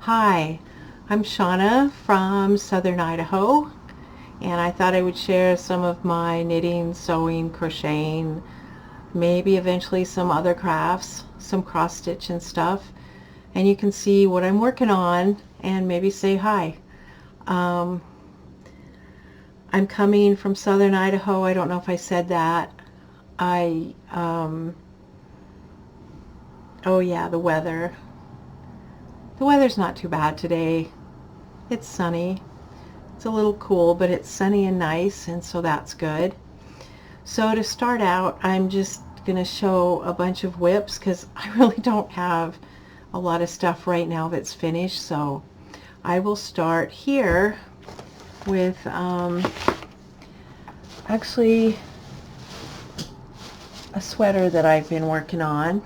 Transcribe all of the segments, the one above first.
Hi, I'm Shauna from Southern Idaho, and I thought I would share some of my knitting, sewing, crocheting, maybe eventually some other crafts, some cross stitch and stuff, and you can see what I'm working on and maybe say hi. I'm coming from Southern Idaho. I don't know if I said that. Oh yeah, the weather. The weather's not too bad today. It's sunny. It's a little cool, but it's sunny and nice, and so that's good. So to start out, I'm just going to show a bunch of whips because I really don't have a lot of stuff right now that's finished. So I will start here with actually a sweater that I've been working on.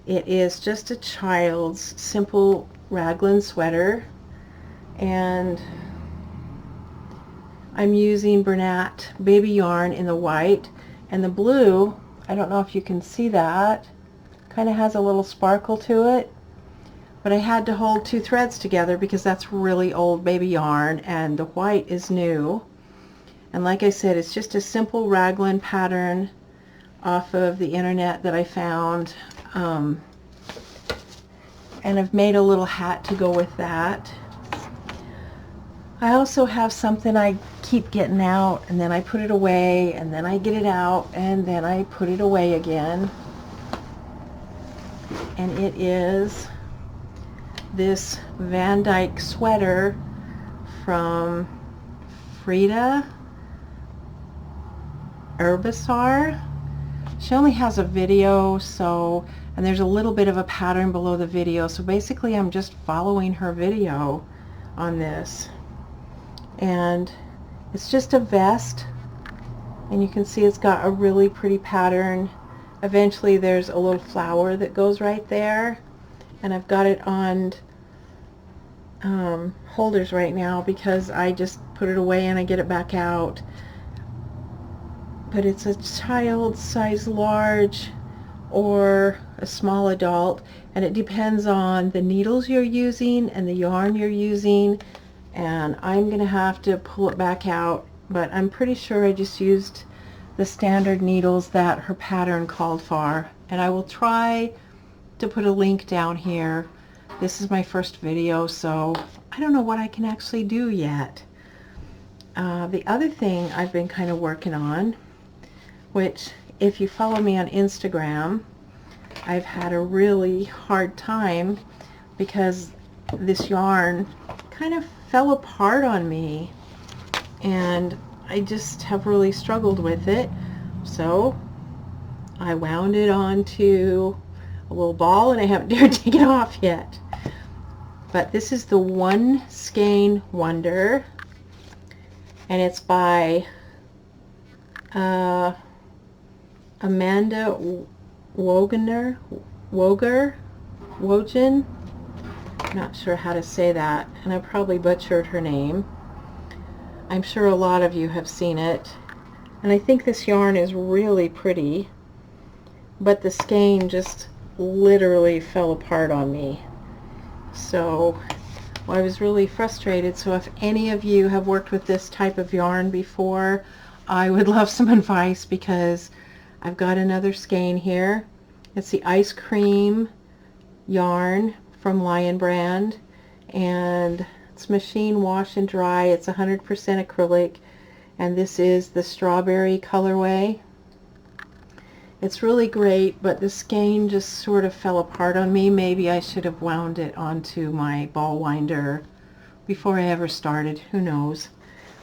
It is just a child's simple raglan sweater, and I'm using Bernat baby yarn in the white, and the blue, I don't know if you can see that, kind of has a little sparkle to it, but I had to hold two threads together because that's really old baby yarn and the white is new. And like I said, it's just a simple raglan pattern off of the internet that I found, and I've made a little hat to go with that. I also have something I keep getting out, and then I put it away, and then I get it out, and then I put it away again. And it is this Van Dyke sweater from Frida Herbasar. She only has a video, and there's a little bit of a pattern below the video, so basically I'm just following her video on this. And it's just a vest, and you can see it's got a really pretty pattern. Eventually there's a little flower that goes right there, and I've got it on holders right now because I just put it away and I get it back out. But it's a child size large or a small adult, and it depends on the needles you're using and the yarn you're using, and I'm going to have to pull it back out, but I'm pretty sure I just used the standard needles that her pattern called for, and I will try to put a link down here. This is my first video, so I don't know what I can actually do yet. The other thing I've been kind of working on, which if you follow me on Instagram, I've had a really hard time because this yarn kind of fell apart on me, and I just have really struggled with it. So I wound it onto a little ball, and I haven't dared take it off yet. But this is the One Skein Wonder, and it's by Amanda Wogen. Not sure how to say that, and I probably butchered her name. I'm sure a lot of you have seen it, and I think this yarn is really pretty, but the skein just literally fell apart on me. So I was really frustrated. So if any of you have worked with this type of yarn before, I would love some advice, because I've got another skein here. It's the Ice Cream yarn from Lion Brand, and it's machine wash and dry. It's 100% acrylic, and this is the strawberry colorway. It's really great, but the skein just sort of fell apart on me. Maybe I should have wound it onto my ball winder before I ever started. Who knows?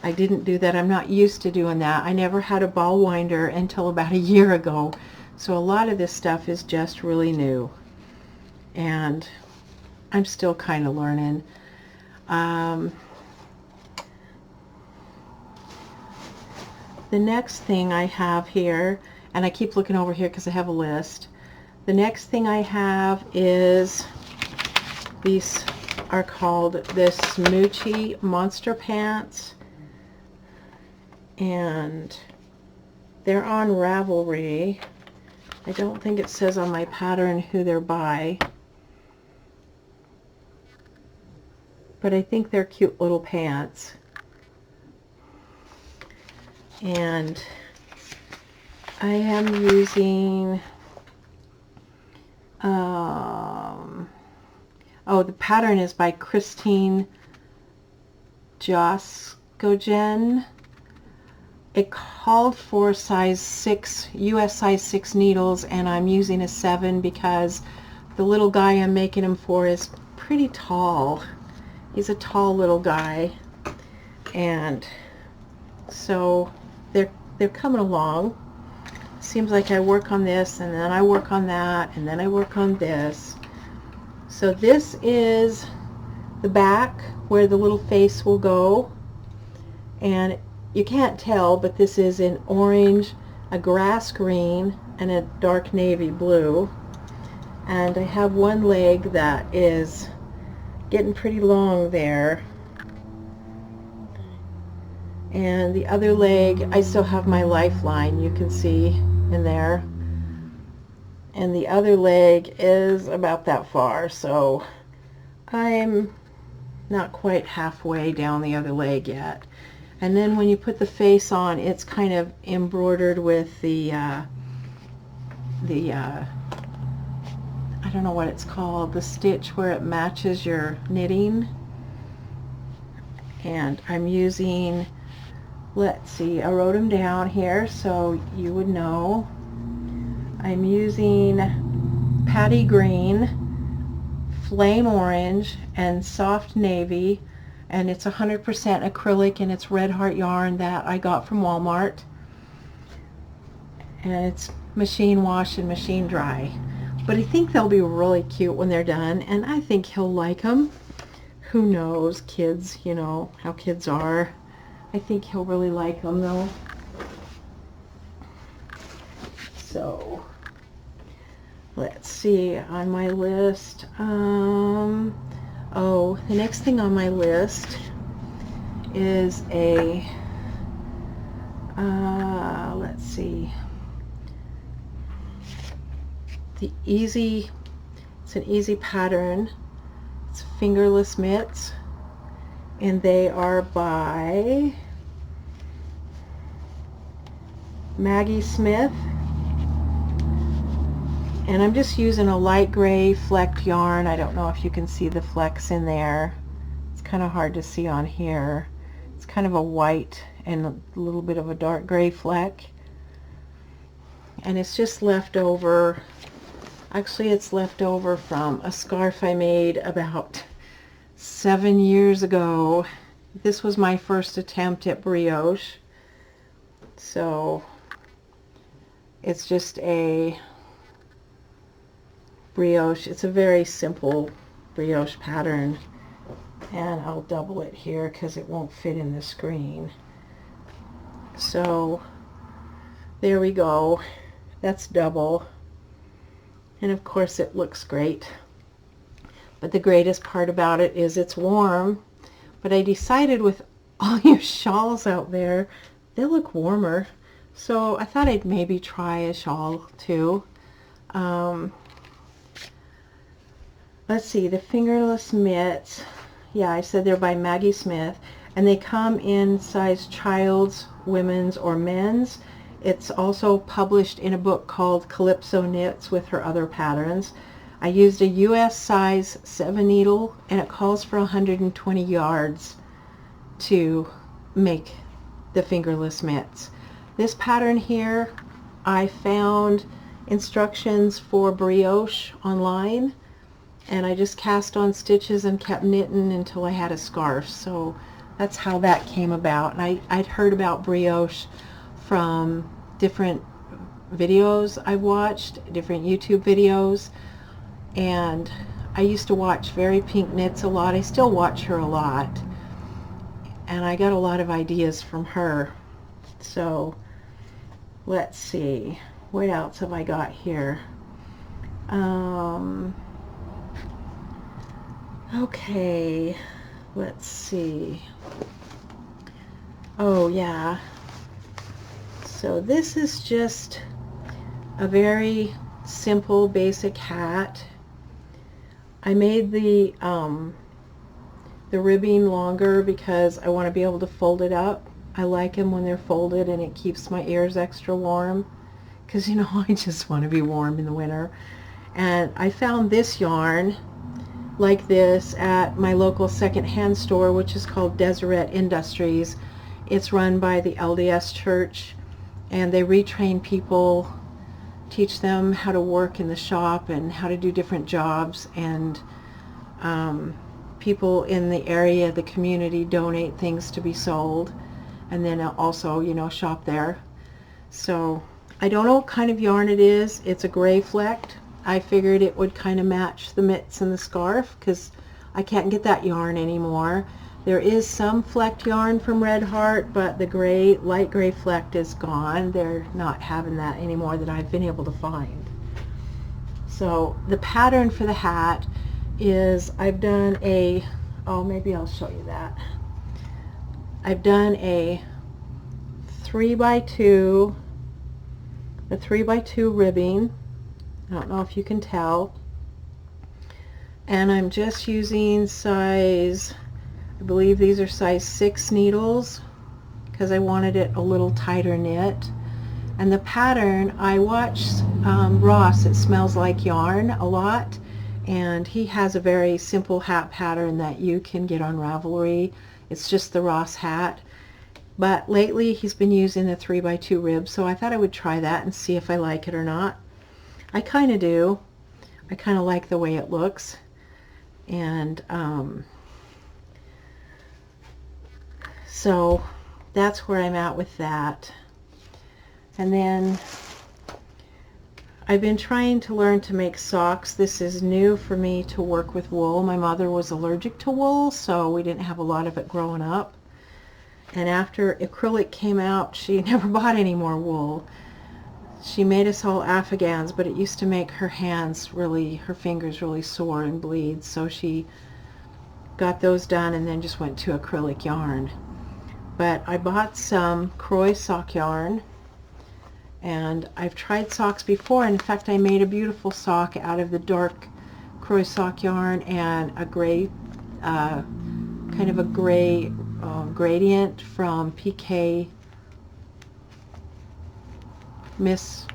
I didn't do that. I'm not used to doing that. I never had a ball winder until about a year ago. So a lot of this stuff is just really new, and I'm still kind of learning. The next thing I have here, and I keep looking over here because I have a list. The next thing I have is, these are called the Smoochie Monster Pants, and they're on Ravelry. I don't think it says on my pattern who they're by. but I think they're cute little pants. And I am using, oh, the pattern is by Christine Joskogen. It called for size 6, US size 6 needles, and I'm using a 7 because the little guy I'm making him for is pretty tall. He's a tall little guy, and so they're coming along. Seems like I work on this, and then I work on that, and then I work on this. So this is the back where the little face will go, and you can't tell, but this is in orange, a grass green, and a dark navy blue. And I have one leg that is getting pretty long there, and the other leg I still have my lifeline, you can see in there, and the other leg is about that far, so I'm not quite halfway down the other leg yet. And then when you put the face on, it's kind of embroidered with the I don't know what it's called, the stitch where it matches your knitting. And I'm using, let's see, I wrote them down here so you would know. I'm using Patty Green, Flame Orange, and Soft Navy, and it's 100% acrylic, and it's Red Heart yarn that I got from Walmart, and it's machine wash and machine dry. But I think they'll be really cute when they're done, and I think he'll like them. Who knows, kids, you know how kids are. I think he'll really like them though. So let's see on my list. Oh, the next thing on my list is a let's see, it's an easy pattern. It's fingerless mitts, and they are by Maggie Smith, and I'm just using a light gray flecked yarn. I don't know if you can see the flecks in there. It's kind of hard to see on here. It's kind of a white and a little bit of a dark gray fleck, and it's just left over. Actually, it's left over from a scarf I made about 7 years ago. This was my first attempt at brioche, so it's just a brioche. It's a very simple brioche pattern, and I'll double it here because it won't fit in the screen. So there we go. That's double, and of course it looks great. But the greatest part about it is it's warm. But I decided with all your shawls out there, they look warmer, so I thought I'd maybe try a shawl too. Let's see, the fingerless mitts, yeah, I said they're by Maggie Smith, and they come in size child's, women's, or men's. It's also published in a book called Calypso Knits with her other patterns. I used a US size 7 needle, and it calls for 120 yards to make the fingerless mitts. This pattern here, I found instructions for brioche online, and I just cast on stitches and kept knitting until I had a scarf. So that's how that came about. And I'd heard about brioche from different videos I've watched, different YouTube videos, and I used to watch Very Pink Knits a lot. I still watch her a lot, and I got a lot of ideas from her. So let's see, what else have I got here? Okay, let's see. Oh yeah, so this is just a very simple basic hat. I made the the ribbing longer because I want to be able to fold it up. I like them when they're folded, and it keeps my ears extra warm because, you know, I just want to be warm in the winter. And I found this yarn like this at my local secondhand store, which is called Deseret Industries. It's run by the LDS Church, and they retrain people, teach them how to work in the shop and how to do different jobs, and people in the area, the community, donate things to be sold, and then also, you know, shop there. So I don't know what kind of yarn it is. It's a gray flecked. I figured it would kind of match the mitts and the scarf because I can't get that yarn anymore. There is some flecked yarn from Red Heart, but the gray, light gray flecked is gone. They're not having that anymore that I've been able to find. So the pattern for the hat is, I've done a, oh, maybe I'll show you that. I've done a 3x2, a 3x2 ribbing. I don't know if you can tell. And I'm just using size, I believe these are size 6 needles because I wanted it a little tighter knit. And the pattern, I watched Ross, It Smells Like Yarn, a lot, and he has a very simple hat pattern that you can get on Ravelry. It's just the Ross hat. But lately he's been using the 3x2 rib, so I thought I would try that and see if I like it or not. I kind of do. I kind of like the way it looks. And so that's where I'm at with that. And then I've been trying to learn to make socks. This is new for me to work with wool. My mother was allergic to wool, so we didn't have a lot of it growing up. And after acrylic came out, she never bought any more wool. She made us all Afghans, but it used to make her hands really, her fingers really sore and bleed, so she got those done and then just went to acrylic yarn. But I bought some crochet sock yarn, and I've tried socks before, and in fact I made a beautiful sock out of the dark crochet sock yarn and a gray, kind of a gray gradient from PK, Miss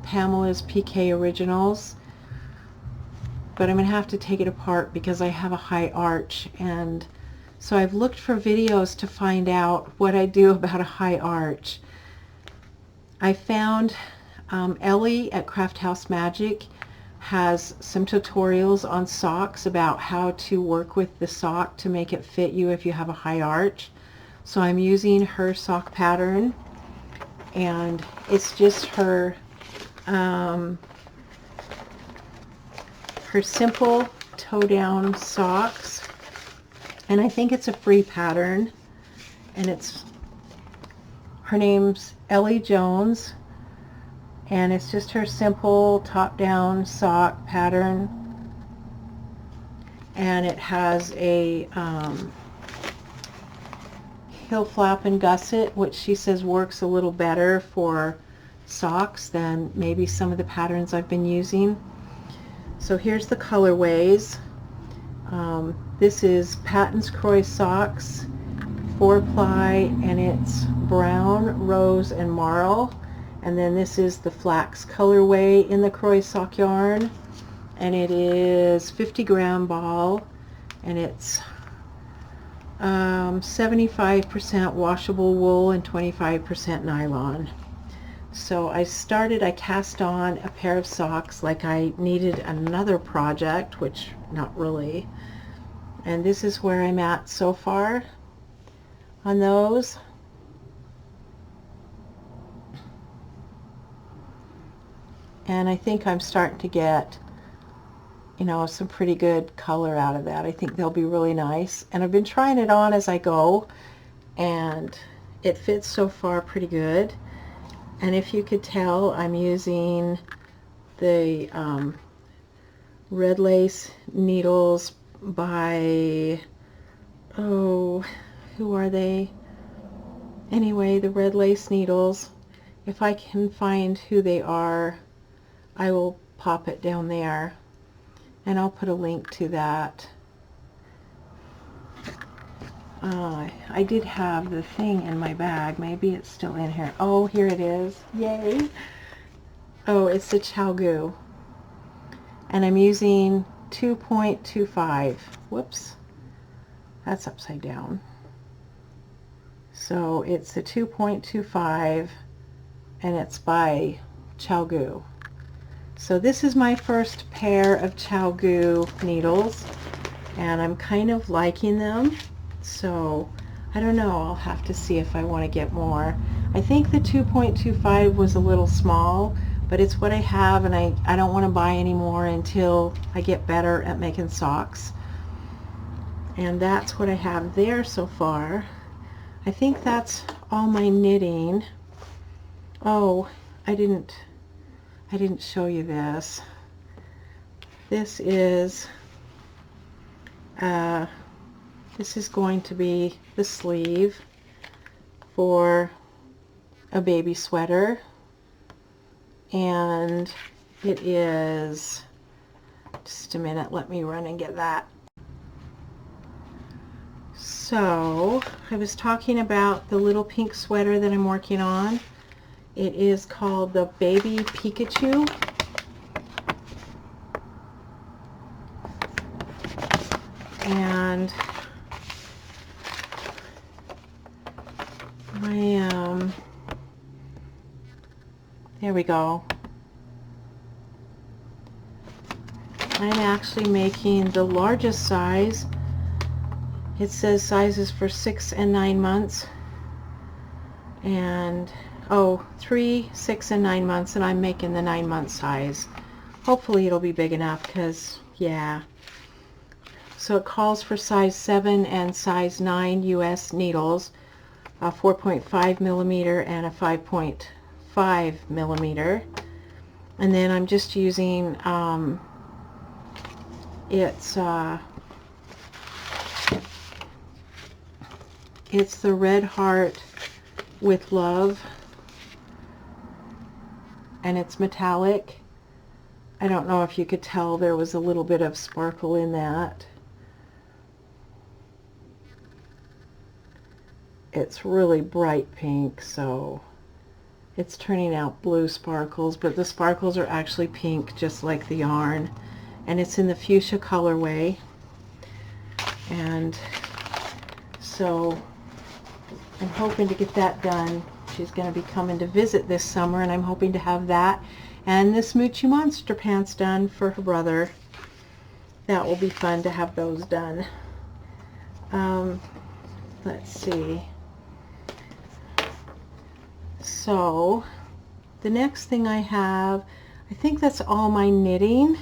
Pamela's PK Originals. But I'm going to have to take it apart because I have a high arch, and so I've looked for videos to find out what I do about a high arch. I found Ellie at Craft House Magic has some tutorials on socks about how to work with the sock to make it fit you if you have a high arch. So I'm using her sock pattern, and it's just her her simple toe down socks, and I think it's a free pattern, and it's, her name's Ellie Jones, and it's just her simple top down sock pattern, and it has a heel flap and gusset, which she says works a little better for socks than maybe some of the patterns I've been using. So here's the colorways. This is Patton's Crochet Socks 4-ply, and it's brown, rose, and marl. And then this is the flax colorway in the crochet sock yarn, and it is 50-gram ball, and it's 75% washable wool and 25% nylon. So I cast on a pair of socks like I needed another project, which not really. And this is where I'm at so far on those. And I think I'm starting to get, you know, some pretty good color out of that. I think they'll be really nice. And I've been trying it on as I go, and it fits so far pretty good. And if you could tell, I'm using the red lace needles by, oh, who are they? Anyway, the red lace needles. If I can find who they are, I will pop it down there, and I'll put a link to that. I did have the thing in my bag. Maybe it's still in here. Oh, here it is. Yay! Oh, it's the ChowGoo. And I'm using 2.25. Whoops. That's upside down. So it's a 2.25 and it's by ChowGoo. So this is my first pair of ChowGoo needles and I'm kind of liking them. So I don't know, I'll have to see if I want to get more. I think the 2.25 was a little small, but it's what I have, and I don't want to buy any more until I get better at making socks. And that's what I have there so far. I think that's all my knitting. Oh, I didn't show you this. This is going to be the sleeve for a baby sweater, and it is, just a minute, let me run and get that. So I was talking about the little pink sweater that I'm working on. It is called the Baby Pikachu. And there we go. I'm actually making the largest size. It says sizes for 6 and 9 months. And, 3, 6, and 9 months, and I'm making the 9-month size. Hopefully it'll be big enough because, yeah. So it calls for size 7 and size 9 US needles, a 4.5 millimeter and a 5.5 millimeter. And then I'm just using, it's the Red Heart with Love, and it's metallic. I don't know if you could tell there was a little bit of sparkle in that. It's really bright pink, so it's turning out blue sparkles, but the sparkles are actually pink, just like the yarn. And it's in the fuchsia colorway. And so I'm hoping to get that done. She's going to be coming to visit this summer, and I'm hoping to have that and the Smoochie Monster pants done for her brother. That will be fun to have those done. Let's see. So the next thing I have, I think that's all my knitting.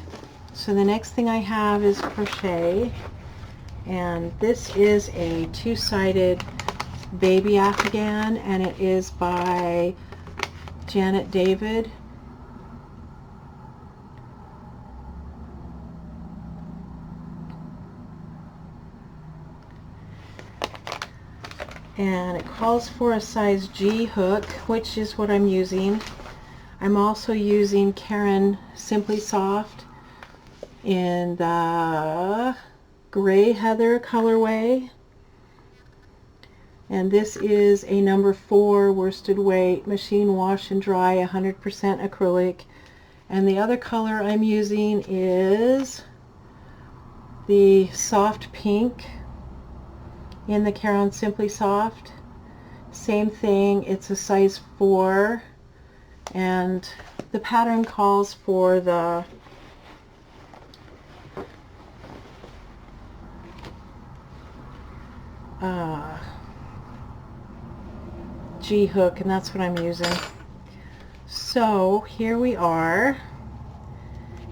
So the next thing I have is crochet, and this is a two-sided baby afghan, and it is by Janet David. And it calls for a size G hook, which is what I'm using. I'm also using Caron Simply Soft in the Gray Heather colorway. And this is a number 4 worsted weight, machine wash and dry, 100% acrylic. And the other color I'm using is the soft pink in the Caron Simply Soft. Same thing, it's a size 4, and the pattern calls for the G hook, and that's what I'm using. So here we are,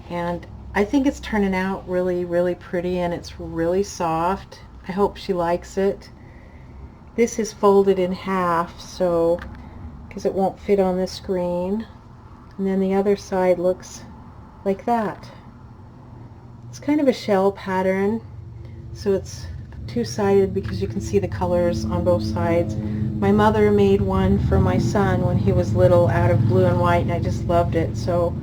and I think it's turning out really, really pretty, and it's really soft. I hope she likes it. This is folded in half, so because it won't fit on the screen, and then the other side looks like that. It's kind of a shell pattern, so it's two-sided because you can see the colors on both sides. My mother made one for my son when he was little out of blue and white, and I just loved it, so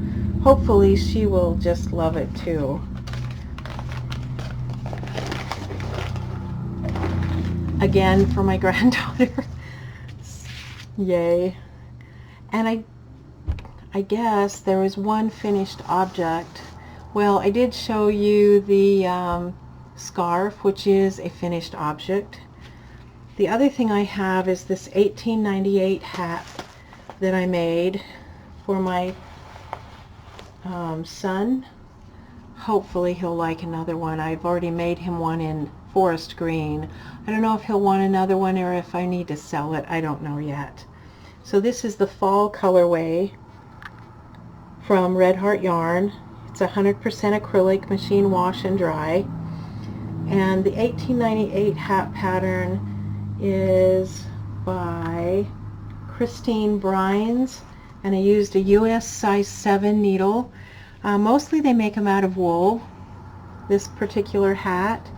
hopefully she will just love it too. again for my granddaughter. Yay. And I guess there was one finished object. Well, I did show you the scarf, which is a finished object. The other thing I have is this 1898 hat that I made for my son. Hopefully he'll like another one. I've already made him one in forest green. I don't know if he'll want another one or if I need to sell it. I don't know yet. So this is the fall colorway from Red Heart Yarn. It's 100% acrylic, machine wash and dry. And the 1898 hat pattern is by Christine Brines, and I used a US size 7 needle. Mostly they make them out of wool, this particular hat.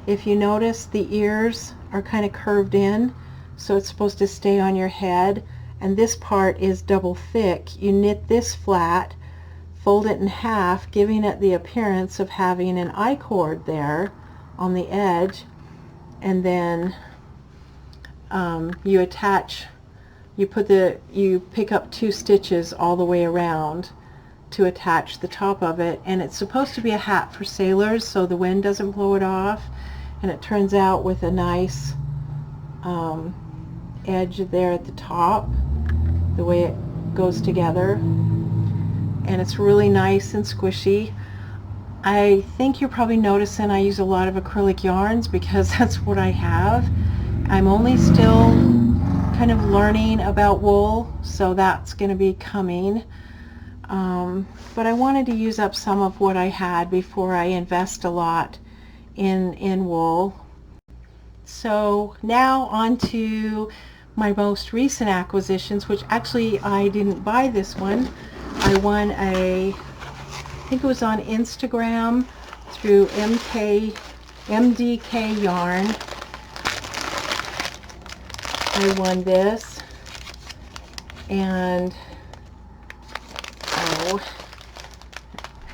If you notice, the ears are kind of curved in, so it's supposed to stay on your head, and this part is double thick. You knit this flat, fold it in half, giving it the appearance of having an I-cord there on the edge, and then you attach, you pick up 2 stitches all the way around to attach the top of it, and it's supposed to be a hat for sailors so the wind doesn't blow it off, and it turns out with a nice edge there at the top, the way it goes together, and it's really nice and squishy. I think you're probably noticing I use a lot of acrylic yarns because that's what I have. I'm only still kind of learning about wool, so that's going to be coming. But I wanted to use up some of what I had before I invest a lot in wool. So now on to my most recent acquisitions, which actually I didn't buy this one. I won I think it was on Instagram through MDK Yarn. I won this, and I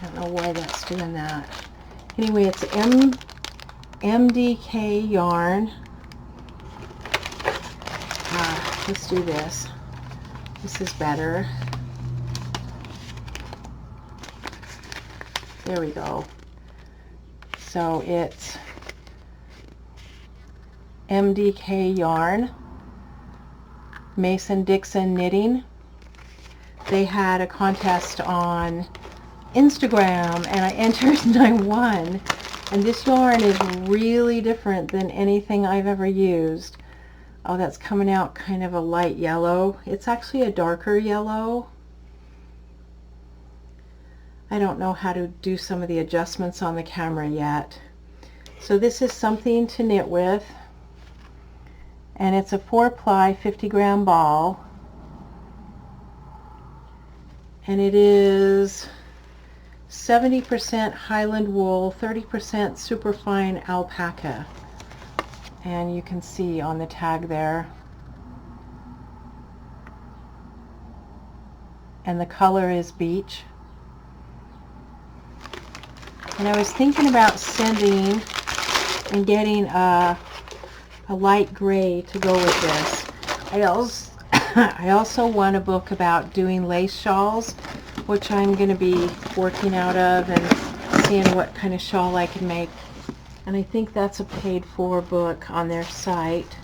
don't know why that's doing that. Anyway, it's MDK Yarn. Let's do this. This is better. There we go. So it's MDK Yarn, Mason-Dixon Knitting. They had a contest on Instagram and I entered and I won. And this yarn is really different than anything I've ever used. Oh, that's coming out kind of a light yellow. It's actually a darker yellow. I don't know how to do some of the adjustments on the camera yet. So this is something to knit with, and it's a 4-ply 50-gram ball, and it is 70% Highland wool, 30% superfine alpaca, and you can see on the tag there. And the color is beach. And I was thinking about sending and getting a light gray to go with this. I also won a book about doing lace shawls, which I'm going to be working out of and seeing what kind of shawl I can make. And I think that's a paid-for book on their site.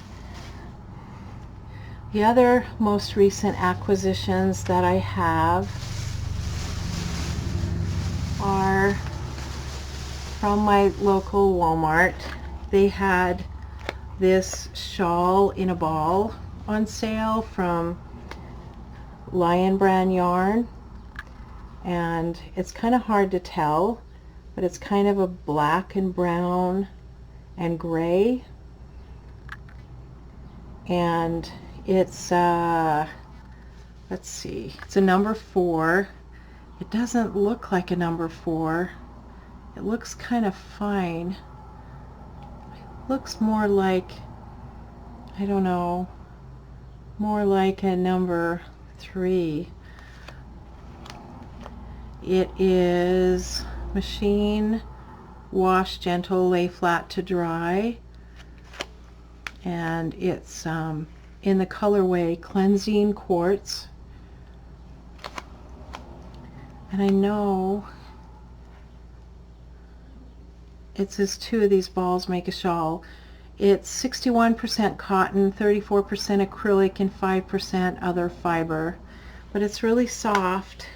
The other most recent acquisitions that I have are from my local Walmart. They had this shawl in a ball on sale from Lion Brand Yarn, and it's kind of hard to tell, but it's kind of a black and brown and gray, and it's let's see, it's a number 4. It doesn't look like a number 4. It looks kind of fine. It looks more like, I don't know, more like a number 3. It is machine wash gentle, lay flat to dry. and it's in the colorway Cleansing Quartz. And I know it says 2 of these balls make a shawl. It's 61% cotton, 34% acrylic, and 5% other fiber. But it's really soft,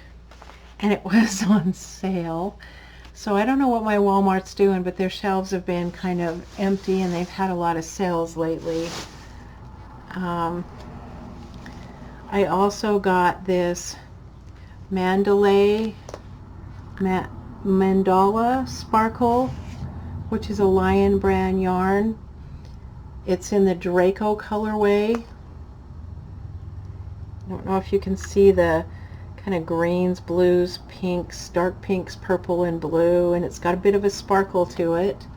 and it was on sale. So I don't know what my Walmart's doing, but their shelves have been kind of empty, and they've had a lot of sales lately. I also got this Mandala Sparkle, which is a Lion brand yarn. It's in the Draco colorway. I don't know if you can see the kind of greens, blues, pinks, dark pinks, purple, and blue, and it's got a bit of a sparkle to it.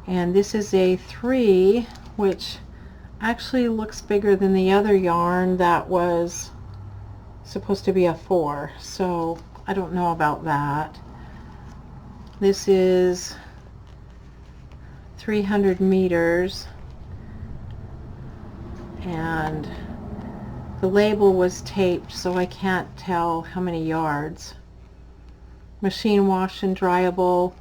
And this is a 3, which actually looks bigger than the other yarn that was supposed to be a 4, so I don't know about that. This is 300 meters, and the label was taped, so I can't tell how many yards. Machine wash and dryable.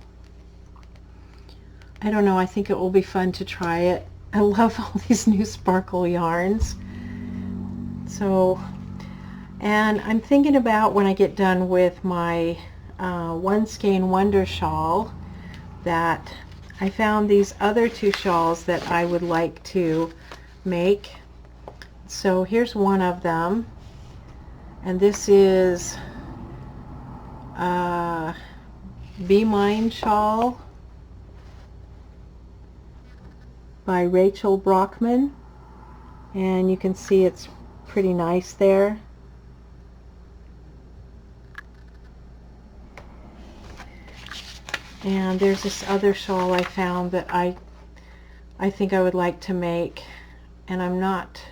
I don't know, I think it will be fun to try it. I love all these new sparkle yarns. So, and I'm thinking about when I get done with my One Skein Wonder shawl, that I found these other 2 shawls that I would like to make. So here's one of them, and this is Be Mine shawl by Rachel Brockman, and you can see it's pretty nice there. And there's this other shawl I found that I think I would like to make, and I'm not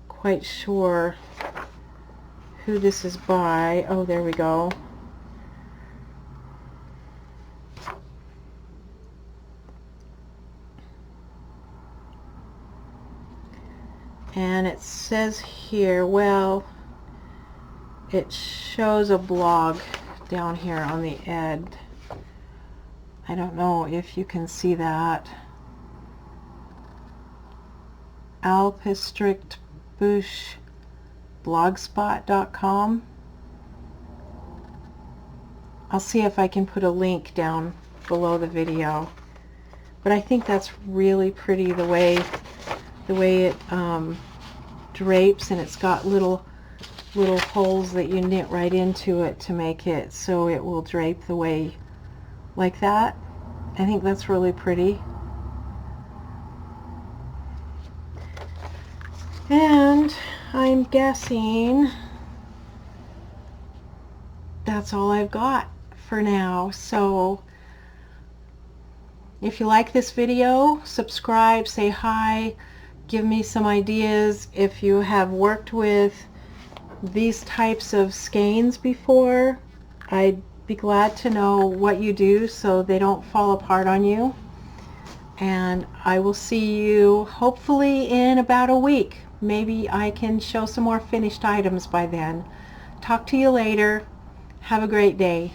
quite sure who this is by. Oh, there we go. And it says here, well, it shows a blog down here on the end. I don't know if you can see that. alpistrictbushblogspot.com. I'll see if I can put a link down below the video. But I think that's really pretty, the way it drapes, and it's got little holes that you knit right into it to make it so it will drape the way like that. I think that's really pretty. And I'm guessing that's all I've got for now. So if you like this video, subscribe, say hi, give me some ideas. If you have worked with these types of skeins before, I'd be glad to know what you do so they don't fall apart on you. And I will see you hopefully in about a week. Maybe I can show some more finished items by then. Talk to you later. Have a great day.